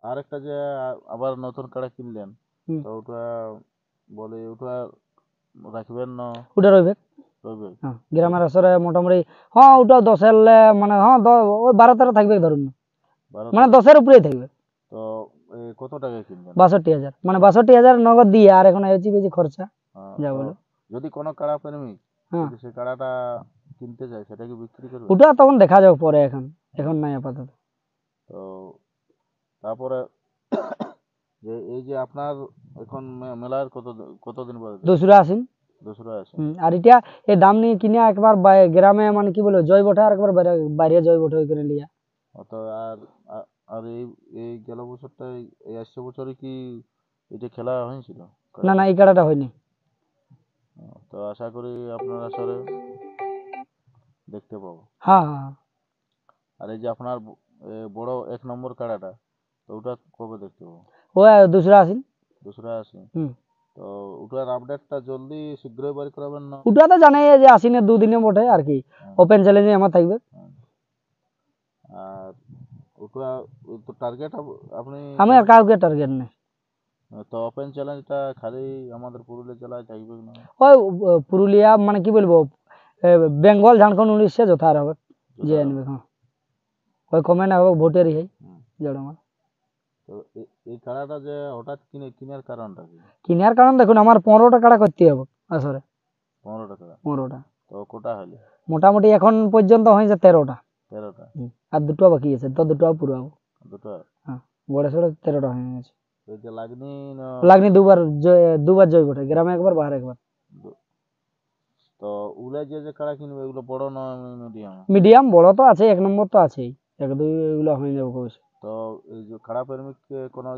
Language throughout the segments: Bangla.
আর একটা যে আবার নতুন কাড়া কিনলেন, তো ওটা বলে ওটা রাখবেন না? ওটা রইবে, রইবে। হ্যাঁ গ্রামের আসরে মোটামুটি হ্যাঁ ওটা 10 মানে হ্যাঁ ওই 12-13 থাকবে ধরুন, মানে 10-এর উপরেই থাকবে। তো কত টাকা কিনবেন? 62,000, মানে 62,000 নগদ দিয়ে, আর এখন এসি বেশি খরচা যা বলো। যদি কোনো কাড়া প্রেমিক যদি সেই কাড়াটা কিনতে চায়, সেটা কি বিক্রি করবে? ওটা তখন দেখা যাবে পরে, এখন নাই আপাতত। তো তারপরে যে এই যে আপনার এখন মেলার কতদিন পরে? দোসরা আসেন। আর এটা এই দাম নিয়ে কিনে একবার গ্রামে মানে কি বলে জৈবটা, আর একবার বাইরে জৈবটা করে লিয়া। তো আর আর এই গেল বছরটা, এই আসছে বছরে কি এটা খেলা হয়েছিল? না না, এই কাড়াটা হয়নি। তো আশা করি আপনার আসরে দেখতে পাবো। হ্যাঁ হ্যাঁ। আর এই যে আপনার বড় 1 নম্বর কাড়াটা, তো ওটা কবে দেখতে পাবো? ওই দোসরা আসেন। তো ওটার আপডেটটা জলদি শীঘ্রই বের করাবেন না? ওটা তো জানাই যে আসিনে 2 দিনে বটে আর কি, ওপেন চ্যালেঞ্জে আমার থাকবে। আর ওটা তো টার্গেট আপনি? আমি আর কাউকে টার্গেট নেই। তো ওপেন চ্যালেঞ্জটা খালি আমাদের পুরুলিয়া জেলায় থাকবে না? ওই পুরুলিয়া মানে কি বলবো, বেঙ্গল ঝাড়খণ্ড উড়িষ্যা যথা হবে যে আনবে। হ্যাঁ ওই কমে না হবে ভোটেরই হয় জড়মান। তো এই কাড়াটা যে হঠাৎ কিনার কারণটা কি? কিনার কারণ দেখুন, আমার 15টা কাড়া করতে হবে আসরে। 15টা কাড়া? 15টা। তো কোটা হলে মোটামুটি এখন পর্যন্ত হয়েছে 13টা। 13টা? আর 2টা বাকি আছে, তো 2টা পুরো হবে। 2টা? হ্যাঁ বড় সড়ো 13টা হয়ে গেছে। এই যে লাগনি দুবার জয় বটে, গ্রামে একবার বাইরে একবার। তো ওগুলা যে কাড়া কিনবে, এগুলো বড় না মিডিয়াম? মিডিয়াম, বড় তো আছে, 1 নম্বর তো আছেই, 1-2 এগুলো হয়ে যাবে কইছে। তো এই যে কাড়া প্রেমিককে কোনো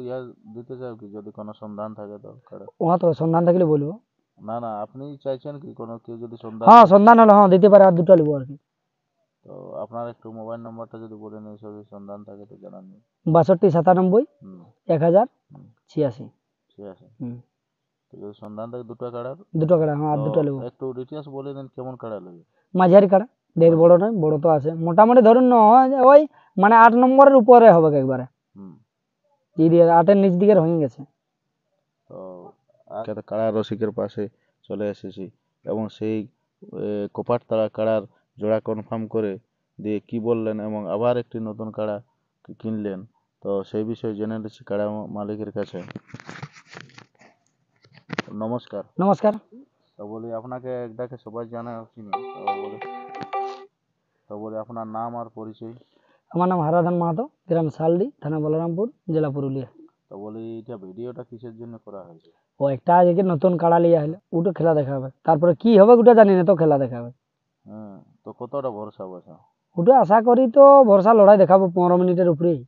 দিতে চাও কি, যদি কোনো সন্ধান থাকে তো কাড়া? ওহা তো সন্ধান থাকলে বলবো। না না, আপনি চাইছেন কি কোনো কেউ যদি সন্ধান? হ্যাঁ সন্ধান হলে হ্যাঁ দিতে পারে, আর 2টা নেবো আর কি। তো আপনার একটু মোবাইল নাম্বারটা যদি বলে নেই, যদি সন্ধান থাকে তো জানান। 62 97 1000 86। তো যদি সন্ধান থাকে 2টা কাড়ার? 2টা কাড়া, হ্যাঁ আর 2টা নেবো। একটু ডিটেইলস বলে দেন, কেমন কাড়া লাগে? মাঝারি কাড়া, ঢের বড় নয়, বড় তো আছে মোটামুটি ধরুন ওই মানে 8 নম্বরের উপরে হবে একবারে। 8-এর নিচ দিকের হয়ে গেছে। তো কাড়া রসিকের পাশে চলে এসেছি, এবং সেই কোপারতলা কাড়ার জোড়া কনফার্ম করে দিয়ে কি বললেন, এবং আবার একটি নতুন কাড়া কিনলেন, তো সেই বিষয়ে জেনে নিচ্ছি কাড়া মালিকের কাছে। নমস্কার। নমস্কার। তো বলি আপনাকে একটাকে সবাই জানে চিনি, তো বলি আপনার নাম আর পরিচয়। আমার নাম হারাধন মাহাতো, গ্রাম শালডি, থানা বলরামপুর, জেলা পুরুলিয়া। তো বলি এটা ভিডিওটা কিসের জন্য করা হয়েছে? ও একটা আজকে নতুন কাড়া লিয়া হলো, ওটা খেলা দেখাবে, তারপরে কি হবে ওটা জানি না, তো খেলা দেখাবে। তো কতটা ভরসা বসা? ওটা আশা করি তো ভরসা লড়াই দেখাবো 15 মিনিটের উপরেই।